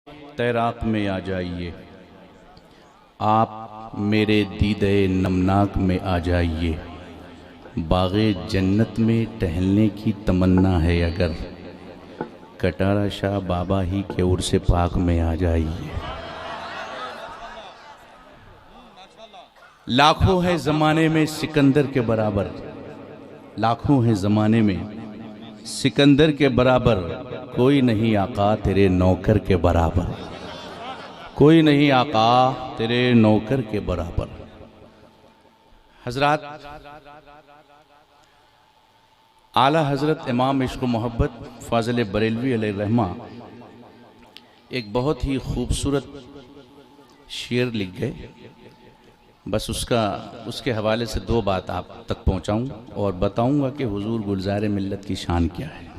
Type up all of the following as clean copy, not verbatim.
तैराक में आ जाइए, आप मेरे दीदे नमनाक में आ जाइए। बाग़े जन्नत में टहलने की तमन्ना है अगर, कटारा शाह बाबा ही के उर्स पाक में आ जाइए। लाखों है ज़माने में सिकंदर के बराबर, लाखों है ज़माने में सिकंदर के बराबर, कोई नहीं आका तेरे नौकर के बराबर, कोई नहीं आका तेरे नौकर के बराबर। हजरात, आला हजरत इमाम इश्क मोहब्बत फाजिल बरेलवी अलैहि रहमा एक बहुत ही खूबसूरत शेर लिख गए। बस उसके हवाले से दो बात आप तक पहुंचाऊं और बताऊंगा कि हुजूर गुलजार मिल्लत की शान क्या है।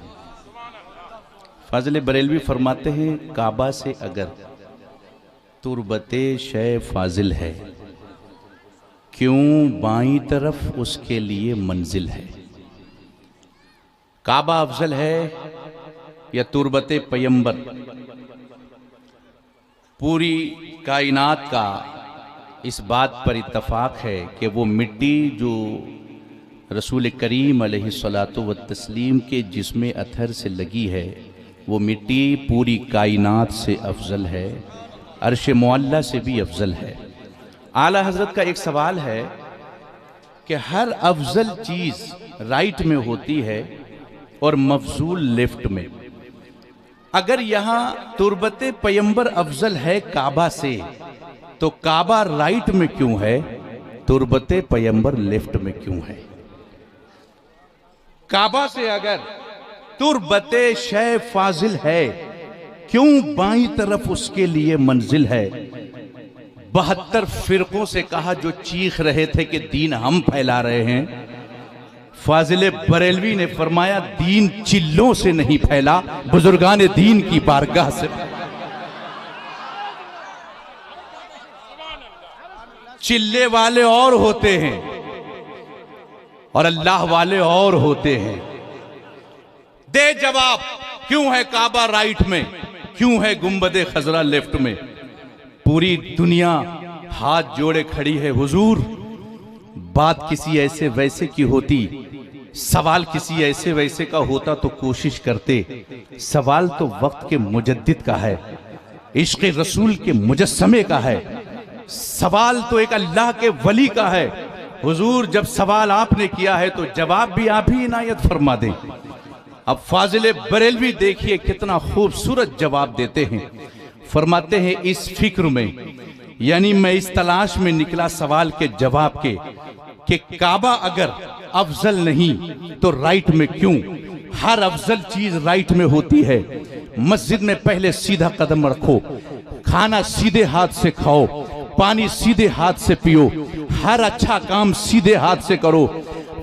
फाजिल बरेलवी फरमाते हैं, काबा से अगर तुरबते शय फाजिल है, क्यों बाईं तरफ उसके लिए मंजिल है। काबा अफजल है या तुरबते पैगंबर, पूरी कायनात का इस बात पर इत्तफाक है कि वो मिट्टी जो रसूल करीम अलैहिस्सलातु व तस्लीम के जिस्म अथर से लगी है, वो मिट्टी पूरी कायनात से अफजल है, अर्श मुअल्ला से भी अफजल है। आला हजरत का एक सवाल है कि हर अफजल चीज़ राइट में होती है और मफजूल लेफ्ट में। अगर यहाँ तुरबते पैगंबर अफजल है काबा से, तो काबा राइट में क्यों है, तुरबते पैगंबर लेफ्ट में क्यों है। काबा से अगर तुरबते शय फाजिल है, क्यों बाईं तरफ उसके लिए मंजिल है। 72 फिरकों से कहा जो चीख रहे थे कि दीन हम फैला रहे हैं, फाजिल बरेलवी ने फरमाया दीन चिल्लों से नहीं फैला, बुजुर्गान दीन की बारगाह से। चिल्ले वाले और होते हैं और अल्लाह वाले और होते हैं। दे जवाब, क्यों है काबा राइट में, क्यों है गुंबदे खजरा लेफ्ट में। पूरी दुनिया हाथ जोड़े खड़ी है, हुजूर बात किसी ऐसे वैसे की होती, सवाल किसी ऐसे वैसे का होता तो कोशिश करते। सवाल तो वक्त के मुजद्दिद का है, इश्क़ रसूल के मुजस्समे का है, सवाल तो एक अल्लाह के वली का है। हुजूर जब सवाल आपने किया है तो जवाब भी आप ही इनायत फरमा दें। अब फाजिल बरेलवी देखिए कितना खूबसूरत जवाब देते हैं। फरमाते हैं इस फिक्र में, यानी मैं इस तलाश में निकला सवाल के जवाब के, कि काबा अगर अफजल नहीं तो राइट में क्यों। हर अफजल चीज राइट में होती है। मस्जिद में पहले सीधा कदम रखो, खाना सीधे हाथ से खाओ, पानी सीधे हाथ से पियो, हर अच्छा काम सीधे हाथ से करो।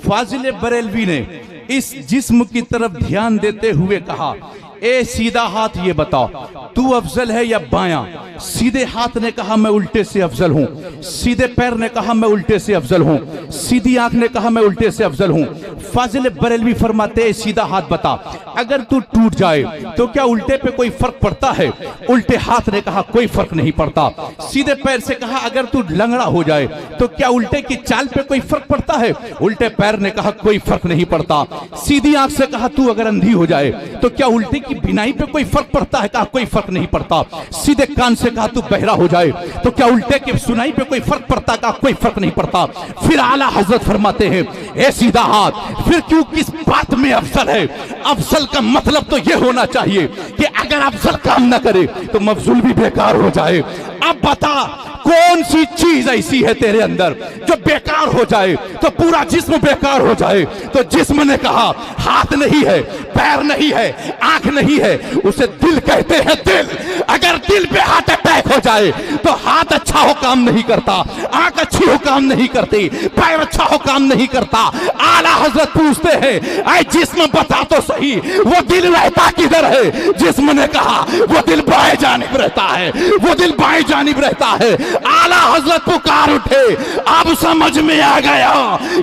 फाजिल बरेलवी ने इस जिस्म की तरफ ध्यान देते हुए कहा, ए सीधा हाथ ये बताओ तू अफजल है या बायां। सीधे हाथ ने कहा मैं उल्टे से अफजल हूं, सीधे पैर ने कहा मैं उल्टे से अफजल हूं, सीधी आंख ने कहा मैं उल्टे से अफजल हूं। फाजिल बरेलवी फरमाते हैं सीधा हाथ बता, अगर तू टूट जाए तो क्या उल्टे पे कोई फर्क पड़ता है। उल्टे हाथ ने कहा कोई फर्क नहीं पड़ता। सीधे पैर से कहा अगर तू लंगड़ा हो जाए तो क्या उल्टे की चाल पे कोई फर्क पड़ता है। उल्टे पैर ने कहा कोई फर्क नहीं पड़ता। सीधी आंख से कहा तू अगर अंधी हो जाए तो क्या उल्टे की बिनाई पे कोई फर्क पड़ता है। कहा कोई फर्क नहीं पड़ता। सीधे कान से कहा तू बहरा हो जाए तो क्या उल्टे की सुनाई पे कोई फर्क पड़ता है। कहा कोई फर्क नहीं पड़ता। फिर आला हजरत फरमाते हैं ए सीधा हाथ, फिर क्यों किस बात में अफजल है। अफजल का मतलब तो यह होना चाहिए कि अगर अफजल काम ना करे तो मफजूल भी बेकार हो जाए। अब बता कौन सी चीज ऐसी है तेरे अंदर जो बेकार हो जाए तो पूरा जिस्म बेकार हो जाए। तो जिस्म ने कहा हाथ नहीं है, पैर नहीं है, आंख नहीं है, उसे दिल कहते हैं। दिल अगर दिल पे हाथ है अटैक हो जाए तो हाथ अच्छा हो काम नहीं करता, आंख अच्छी हो काम नहीं करती, पैर अच्छा हो काम नहीं करता। आला हजरत पूछते हैं ऐ जिस्म बता तो सही वो दिल रहता किधर है? जिस्म ने कहा वो दिल बाएं जानिब रहता है, वो दिल बाएं जानिब रहता है। आला हजरत पुकार उठे, अब समझ में आ गया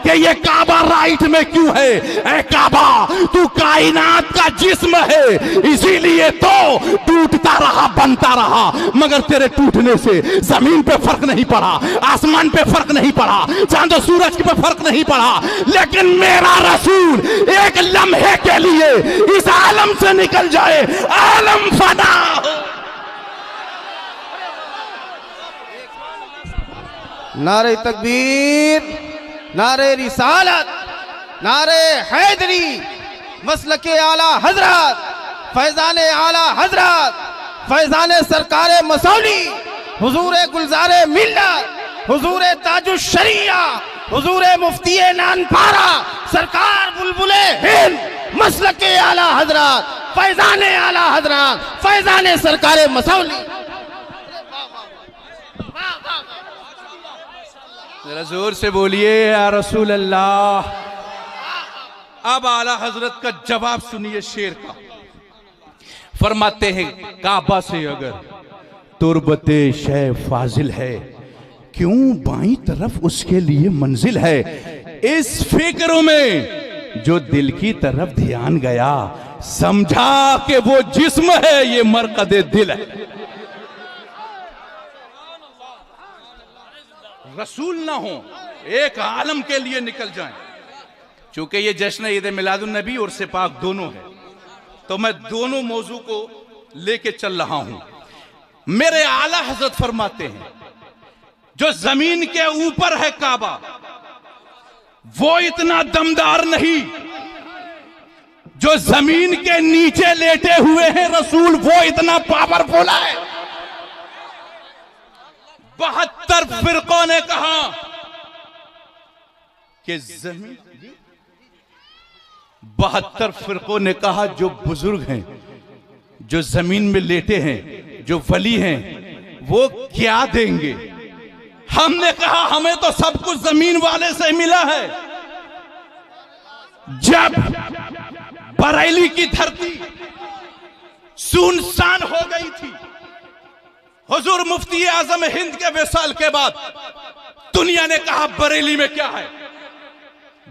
कि ये काबा राइट में क्यों है। ऐ काबा तू कायनात का जिस्म है, इसीलिए तो टूटता रहा बनता रहा, मगर तेरे टूटने से जमीन पे फर्क नहीं पड़ा, आसमान पे फर्क नहीं पड़ा, चांद और सूरज पे फर्क नहीं पड़ा। लेकिन मेरा रसूल एक लम्हे के लिए इस आलम से निकल जाए, आलम फना हो। नारे तकबीर, नारे रिसालत, नारे हैदरी, मसलके आला हजरत, फैजाने आला हजरत, फैजाने सरकारे मसौली, हुजूरे गुलजारे मिल्लत, हुजूरे ताजुश शरिया, हुजूरे मुफ्ती नानपारा, सरकार बुलबुले हिंद, मसलके आला हजरत, फैजाने आला हजरत, फैजाने सरकारे मसौली। जरा जोर से बोलिए या रसूल अल्लाह। अब आला हजरत का जवाब सुनिए शेर का। फरमाते हैं काबा से अगर तुरबते शे फाजिल है, क्यों बाईं तरफ उसके लिए मंजिल है। इस फिक्र में जो दिल की तरफ ध्यान गया, समझा कि वो जिस्म है, ये मरकदे दिल है। रसूल ना हो, एक आलम के लिए निकल जाएं। चूंकि ये जश्न ईद मिलादुन नबी और सिपाक दोनों है, तो मैं दोनों मौजू को लेके चल रहा हूं। मेरे आला हजरत फरमाते हैं जो जमीन के ऊपर है काबा, वो इतना दमदार नहीं जो जमीन के नीचे लेटे हुए हैं रसूल, वो इतना पावरफुल है। 72 फिरकों ने कहा कि जमीन, 72 फिरकों ने कहा जो बुजुर्ग हैं, जो जमीन में लेटे हैं, जो वली हैं, वो क्या देंगे। हमने कहा हमें तो सब कुछ जमीन वाले से मिला है। जब बरेली की धरती सुनसान हो गई थी, हुजूर मुफ्ती आजम हिंद के विसाल के बाद दुनिया ने कहा बरेली में क्या है।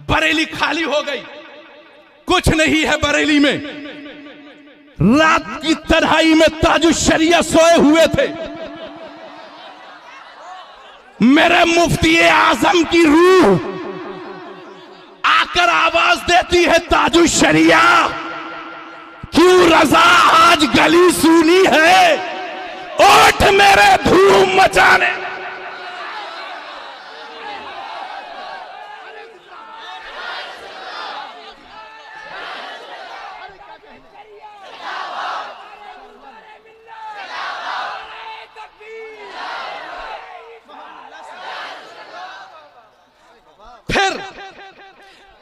बरेली खाली हो गई, कुछ नहीं है बरेली में। रात की तन्हाई में ताजुश शरिया सोए हुए थे। मेरे मुफ्ती आजम की रूह आकर आवाज देती है, ताजुश शरिया क्यों रजा आज गली सुनी है, उठ मेरे धूम मचाने।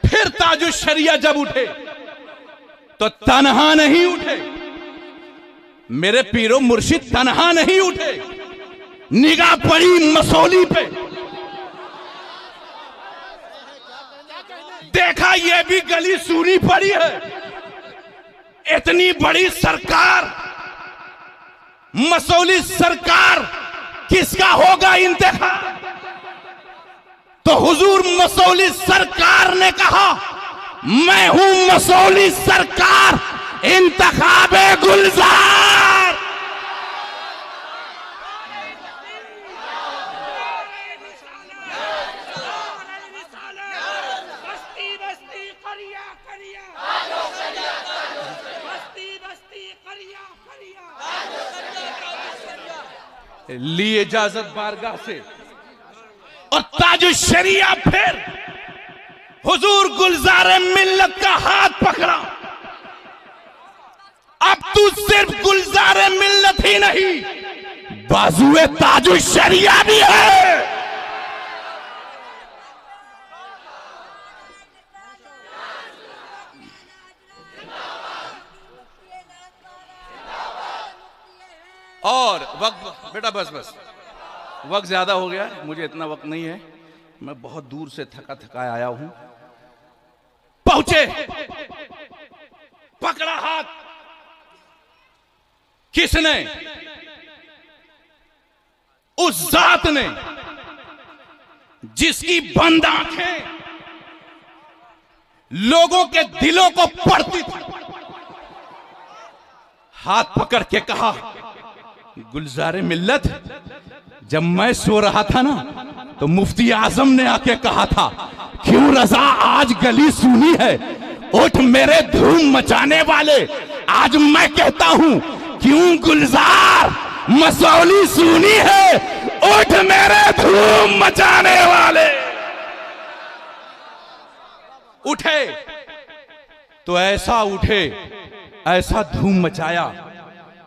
फिर ताजुश शरिया जब उठे तो तन्हा नहीं उठे। मेरे पीरो मुर्शिद तन्हा नहीं उठे, निगाह पड़ी मसौली पे, देखा ये भी गली सूनी पड़ी है। इतनी बड़ी सरकार, मसौली सरकार, किसका होगा इंतखाब। तो हुजूर मसौली सरकार ने कहा मैं हूं मसौली सरकार, इंतखाबे गुलजार। ली इजाजत बारगाह से और ताजुश शरिया फिर हुजूर गुलजारे मिल्लत का हाथ पकड़ा। अब तू सिर्फ गुलजारे मिल्लत ही नहीं, बाजुए ताजुश शरिया भी है। और वक्त बेटा बस बस वक्त ज्यादा हो गया, मुझे इतना वक्त नहीं है, मैं बहुत दूर से थका थका आया हूं। पहुंचे, पकड़ा हाथ, किसने? उस जात ने जिसकी बंद आंखें लोगों के दिलों को पढ़ती थी। हाथ पकड़ के कहा, गुलजारे मिल्लत, जब मैं सो रहा था ना तो मुफ्ती आजम ने आके कहा था, क्यों रजा आज गली सुनी है, उठ मेरे धूम मचाने वाले। आज मैं कहता हूं, क्यों गुलजार मसौली सुनी है, उठ मेरे धूम मचाने वाले। उठे तो ऐसा उठे, ऐसा धूम मचाया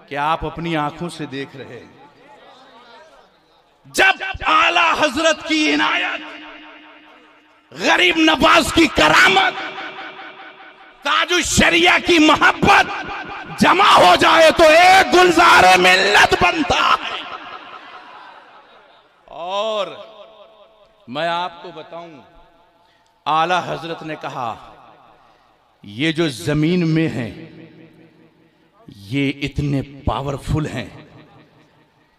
कि आप अपनी आंखों से देख रहे हैं। जब आला हजरत की इनायत, गरीब नवाज की करामत, ताजुश शरिया की मोहब्बत जमा हो जाए तो एक गुलजारे मिल्लत बनता है। और मैं आपको बताऊं, आला हजरत ने कहा, ये जो जमीन में है ये इतने पावरफुल हैं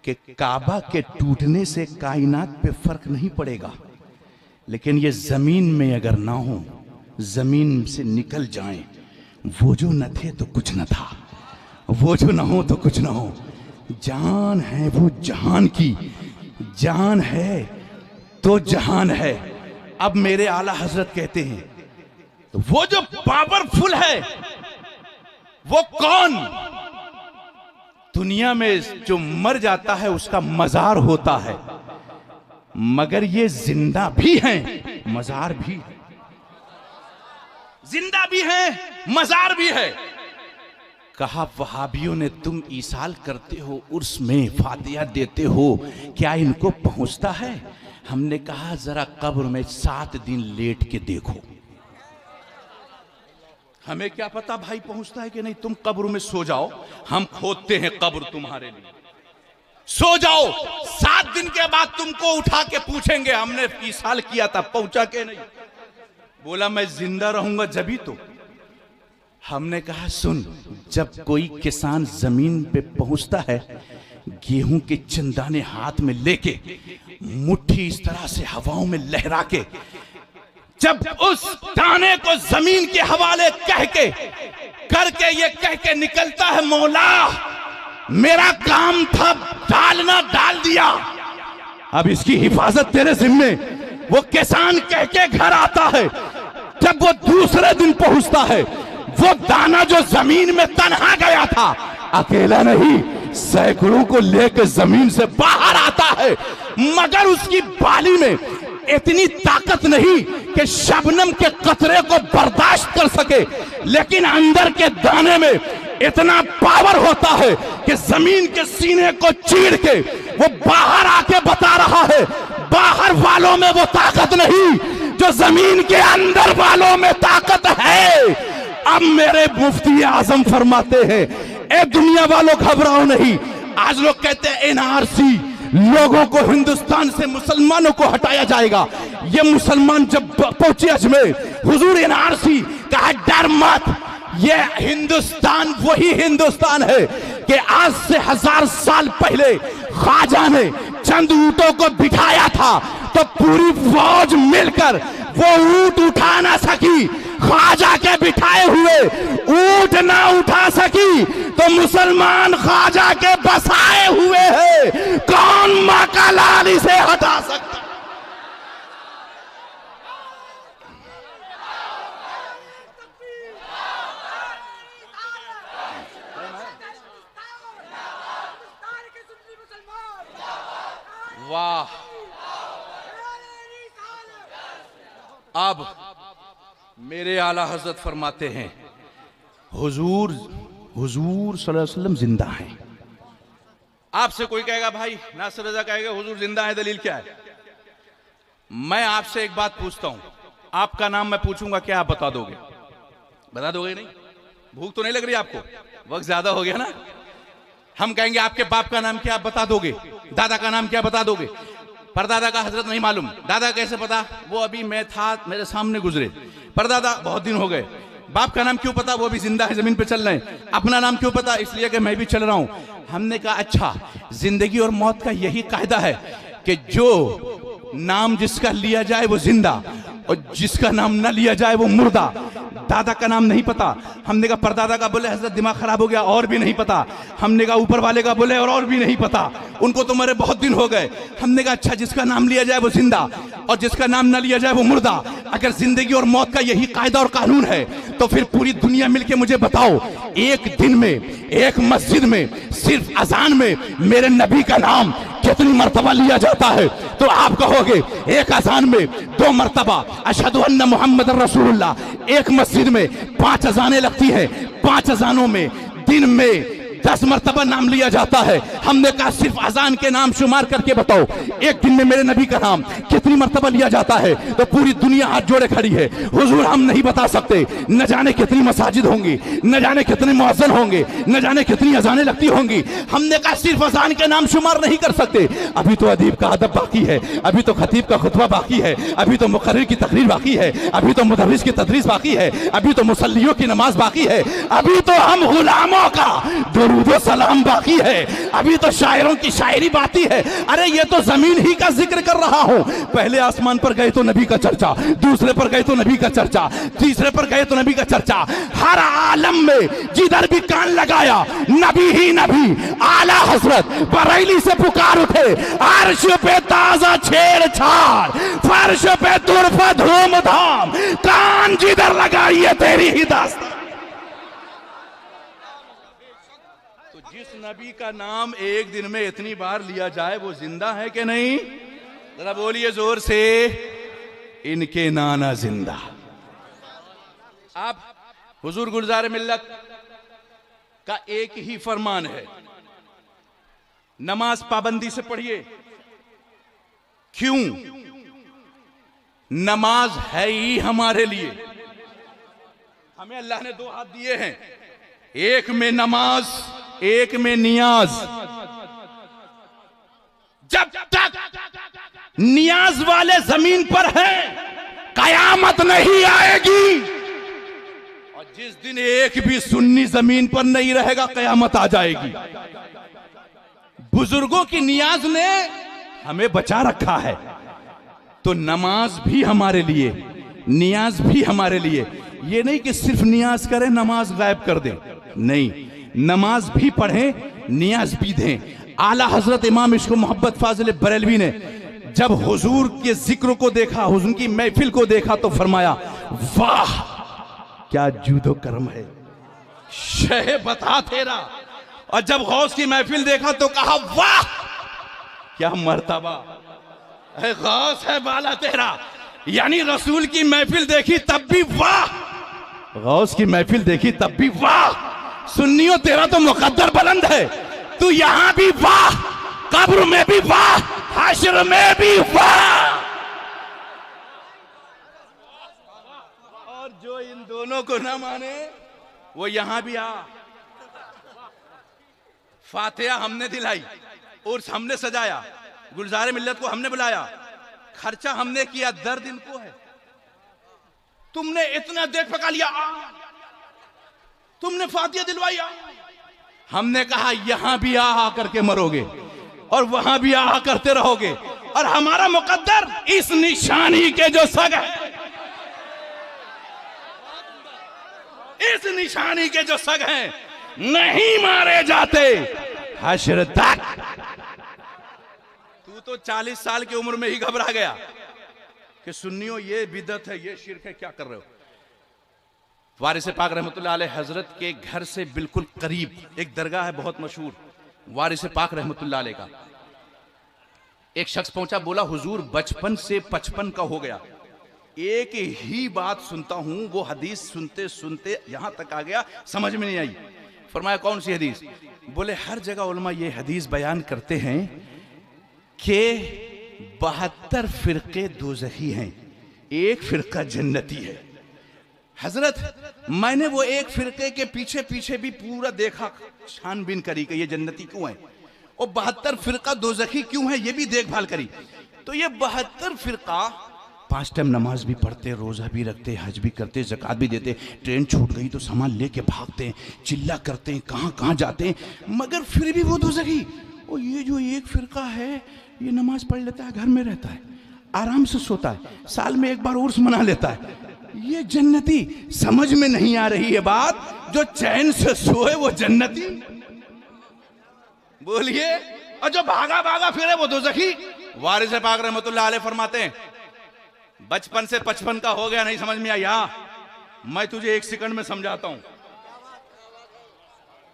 कि काबा के टूटने से कायनात पे फर्क नहीं पड़ेगा, लेकिन ये जमीन में अगर ना हो, जमीन से निकल जाएं, वो जो न थे तो कुछ न था, वो जो ना हो तो कुछ ना हो। जान है वो जहान की, जान है तो जहान है। अब मेरे आला हजरत कहते हैं, तो वो जो पावरफुल है वो कौन? दुनिया में जो मर जाता है उसका मजार होता है, मगर ये जिंदा भी हैं, मजार भी है, जिंदा भी है, मजार भी है। कहा, वहाबियों ने तुम ईसाल करते हो, उर्स में फातिहा देते हो, क्या इनको पहुंचता है? हमने कहा, जरा कब्र में 7 दिन लेट के देखो। हमें क्या पता भाई पहुंचता है कि नहीं, तुम कब्र में सो जाओ, हम खोदते हैं कब्र तुम्हारे लिए। सो जाओ, 7 दिन के बाद तुमको उठा के पूछेंगे, हमने ईसाल किया था, पहुंचा के नहीं। बोला, मैं जिंदा रहूंगा जभी तो। हमने कहा, सुन, जब कोई किसान जमीन पे पहुंचता है, गेहूं के चंदाने हाथ में लेके, मुट्ठी इस तरह से हवाओं में लहरा के, जब उस दाने को जमीन के हवाले कह के करके ये कह के निकलता है, मौला मेरा काम था डालना, डाल दिया, अब इसकी हिफाजत तेरे जिम्मे। वो किसान कह के घर आता है, जब वो दूसरे दिन पहुंचता है, वो दाना जो जमीन में तन्हा गया था, अकेला नहीं, सैकड़ों को लेकर जमीन से बाहर आता है, मगर उसकी बाली में इतनी ताकत नहीं कि शबनम के कतरे को बर्दाश्त कर सके, लेकिन अंदर के दाने में इतना पावर होता है कि जमीन के सीने को चीर के वो बाहर आके बता रहा है, बाहर वालों में वो ताकत नहीं जो जमीन के अंदर वालों में ताकत है। अब मेरे मुफ्ती आजम फरमाते हैं, ए दुनिया वालों घबराओ नहीं। आज लोग कहते हैं एनआरसी, लोगों को हिंदुस्तान से मुसलमानों को हटाया जाएगा। ये मुसलमान जब पहुंचे अजमेर, हुजूर एनआरसी कहा, डर मत, ये हिंदुस्तान वही हिंदुस्तान है कि आज से 1000 साल पहले ख्वाजा ने चंद ऊंटों को बिठाया था तो पूरी फौज मिलकर वो ऊंट उठा ना सकी। ख्वाजा के बिठाए हुए ऊंट ना उठा सकी तो मुसलमान ख्वाजा के बसाए हुए हैं, कौन मां का लाल इसे हटा सकता? वाह। अब मेरे आला हजरत फरमाते हैं, हुजूर सल्लल्लाहु अलैहि वसल्लम जिंदा हैं। आपसे कोई कहेगा भाई नासिर रजा कहेगा हुजूर जिंदा है, दलील क्या है? मैं आपसे एक बात पूछता हूं, आपका नाम मैं पूछूंगा, क्या आप बता दोगे? बता दोगे नहीं? भूख तो नहीं लग रही आपको? वक्त ज्यादा हो गया ना, हम कहेंगे आपके बाप का नाम क्या, आप बता दोगे? दादा का नाम क्या, बता दोगे? परदादा का हजरत नहीं मालूम। दादा कैसे पता? वो अभी मैं था, मेरे सामने गुजरे। परदादा बहुत दिन हो गए। बाप का नाम क्यों पता? वो भी जिंदा है, जमीन पे चल रहे हैं। अपना नाम क्यों पता? इसलिए कि मैं भी चल रहा हूं। हमने कहा अच्छा, जिंदगी और मौत का यही कायदा है कि जो नाम जिसका लिया जाए वो जिंदा और जिसका नाम न लिया जाए वो मुर्दा। दादा का नाम नहीं पता। हमने कहा परदादा का, बोले हजरत दिमाग खराब हो गया, और भी नहीं पता। हमने कहा ऊपर वाले का, बोले और भी नहीं पता, उनको तो मरे बहुत दिन हो गए। हमने कहा अच्छा, जिसका नाम लिया जाए वो जिंदा और जिसका नाम न लिया जाए वो मुर्दा। अगर जिंदगी और मौत का यही कायदा और कानून है तो फिर पूरी दुनिया मिलके मुझे बताओ, एक दिन में एक मस्जिद में सिर्फ अजान में मेरे नबी का नाम कितनी मर्तबा लिया जाता है? तो आप कहोगे एक अजान में 2 मर्तबा अशहदु अन्ना मुहम्मद रसूलुल्लाह। एक मस्जिद में 5 अजानें लगती हैं, 5 अजानों में दिन में 10 मर्तबा नाम लिया जाता है। हमने कहा सिर्फ अजान के नाम शुमार करके बताओ, एक दिन में मेरे नबी का नाम कितनी मर्तबा लिया जाता है? तो पूरी दुनिया हाथ जोड़े खड़ी है। हुजूर हम नहीं बता सकते, न जाने कितनी मसाजिद होंगी, न जाने कितने मुअज्जिन होंगे, न जाने कितनी अजानें लगती होंगी। हमने कहा सिर्फ अजान के नाम शुमार नहीं कर सकते। अभी तो अदीब का अदब बाकी है, अभी तो खतीब का खुतबा बाकी है, अभी तो मुकर्रिर की तकरीर बाकी है, अभी तो मुदर्रिस की तदरीस बाकी है, अभी तो मुसल्लियों की नमाज बाकी है, अभी तो हम गुलामों का दुरूद सलाम बाकी है, अभी तो शायरों की शायरी बाकी है। अरे ये तो जमीन ही का जिक्र कर रहा हूं। पहले आसमान पर गए तो नबी का चर्चा, दूसरे पर गए तो नबी का चर्चा, तीसरे पर गए तो नबी का चर्चा। हर आलम में जिधर भी कान लगाया नबी ही नबी। आला हजरत बरेली से पुकार उठे, अर्श पे ताजा छेड़छाड़, फर्श पे तुरफा धूमधाम, कान जिधर लगाइए तेरी ही दास्तान। जिस नबी का नाम एक दिन में इतनी बार लिया जाए वो जिंदा है कि नहीं? जरा बोलिए जोर से, इनके नाना जिंदा। आप हुजूर गुलजार मिल्लत का एक ही फरमान है, नमाज पाबंदी से पढ़िए। क्यों? नमाज है ही हमारे लिए। हमें अल्लाह ने 2 हाथ दिए हैं, एक में नमाज, एक में नियाज। जब तक नियाज वाले जमीन पर हैं कयामत नहीं आएगी, और जिस दिन एक भी सुन्नी जमीन पर नहीं रहेगा कयामत आ जाएगी। बुजुर्गों की नियाज ने हमें बचा रखा है, तो नमाज भी हमारे लिए, नियाज भी हमारे लिए। ये नहीं कि सिर्फ नियाज करें नमाज गायब कर दें, नहीं, नमाज भी पढ़ें नियाज भी दें। आला हजरत इमाम इश्क मोहब्बत फाजिल बरेलवी ने जब हुजूर के जिक्र को देखा, हुजूर की महफिल को देखा तो फरमाया वाह क्या जूदो करम है, शह बता तेरा। और जब गौस की महफिल देखा तो कहा वाह क्या मर्तबा है, गौस है बाला तेरा। यानी रसूल की महफिल देखी तब भी वाह, गौस की महफिल देखी तब भी वाह। सुन्नियों तेरा तो मुकद्दर बुलंद है, तू यहां भी वाह, कब्र में भी वाह, हश्र में भी वाह। और जो इन दोनों को ना माने वो यहां भी आ। फातिहा हमने दिलाई, उर्स हमने सजाया, गुलजार मिल्लत को हमने बुलाया, खर्चा हमने किया, दर्द इनको है। तुमने इतना देख पका लिया, तुमने फातिहा दिलवाई। हमने कहा यहां भी आ करके मरोगे और वहां भी आ करते रहोगे, और हमारा मुकद्दर इस निशानी के जो सग है, इस निशानी के जो सग हैं नहीं मारे जाते हश्र तक। तू तो 40 साल की उम्र में ही घबरा गया कि सुन्नियों ये बिदअत है, ये शिर्क है, क्या कर रहे हो। वारिस पाक रहमतुल्लाह अलैह हजरत के घर से बिल्कुल करीब एक दरगाह है बहुत मशहूर, वारिस पाक रहमतुल्लाह अलैह का। एक शख्स पहुंचा, बोला हुजूर बचपन से 55 का हो गया, एक ही बात सुनता हूं, वो हदीस सुनते सुनते यहां तक आ गया समझ में नहीं आई। फरमाया कौन सी हदीस? बोले हर जगह उलमा ये हदीस बयान करते हैं कि 72 फिरके दोज़खी हैं, एक फिरका जन्नती है। हजरत मैंने वो एक फिरके के पीछे पीछे भी पूरा देखा, छानबीन करी कि ये जन्नती क्यों है, और 72 फिरका दोज़खी क्यों है, ये भी देखभाल करी। तो ये 72 फिरका 5 टाइम नमाज भी पढ़ते, रोजा भी रखते, हज भी करते, ज़कात भी देते, ट्रेन छूट गई तो सामान लेके भागते हैं, चिल्ला करते हैं, कहाँ कहाँ जाते हैं, मगर फिर भी वो दोज़खी। और ये जो एक फिरका है ये नमाज पढ़ लेता है, घर में रहता है, आराम से सोता है, साल में एक बार उर्स मना लेता है, ये जन्नती। समझ में नहीं आ रही है बात, जो चैन से सोए वो जन्नती, बोलिए, और जो भागा भागा फिरे वो दोज़खी। वारिस पाक रहमतुल्लाह अलैह फरमाते हैं, बचपन से 55 का हो गया, नहीं समझ में आया, मैं तुझे 1 सेकंड में समझाता हूं।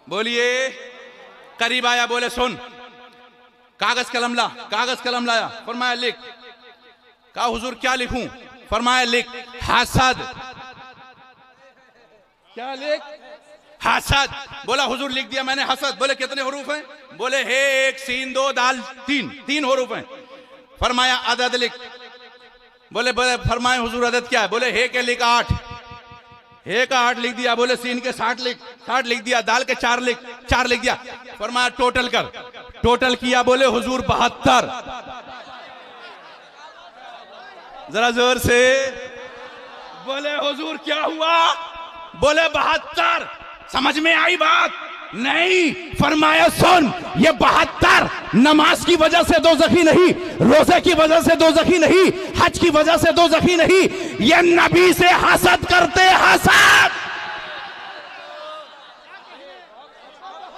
बोलिए, करीब आया, बोले सुन, कागज कलम ला, कागज कलम लाया, फरमाया लिख। कहा हुजूर क्या लिखूं? फरमाया लिख हसद। क्या लिख? हसद। बोला हुजूर लिख दिया मैंने हसद। बोले कितने हरूफ हैं? बोले हे 1 सीन 2 दाल 3 हरूफ हैं। फरमाया अदद लिख। बोले फरमाए हुजूर अदद क्या है? बोले हे के लिख 8, हे का 8 लिख दिया। बोले सीन के 60 लिख दिया, दाल के 4 लिख दिया। फरमाया टोटल कर, टोटल किया, बोले हुजूर 72। जरा जोर से बोले हुजूर क्या हुआ? बोले 72। समझ में आई बात? नहीं। फरमाया सुन, ये 72 नमाज की वजह से दोज़खी नहीं, रोजे की वजह से दोज़खी नहीं, हज की वजह से दोज़खी नहीं, ये नबी से हसद करते, हसद,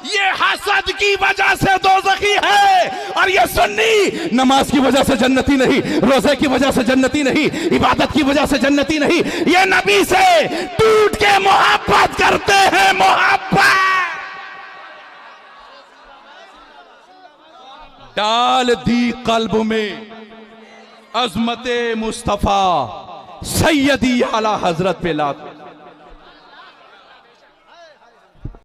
ये हसद की वजह से दोज़खी है। और ये सुन्नी नमाज की वजह से जन्नती नहीं, रोजे की वजह से जन्नती नहीं, इबादत की वजह से जन्नती नहीं, ये नबी से टूट के मोहब्बत करते हैं, मोहब्बत डाल दी कल्ब में अजमते मुस्तफा सैयदी आला हजरत पे लाख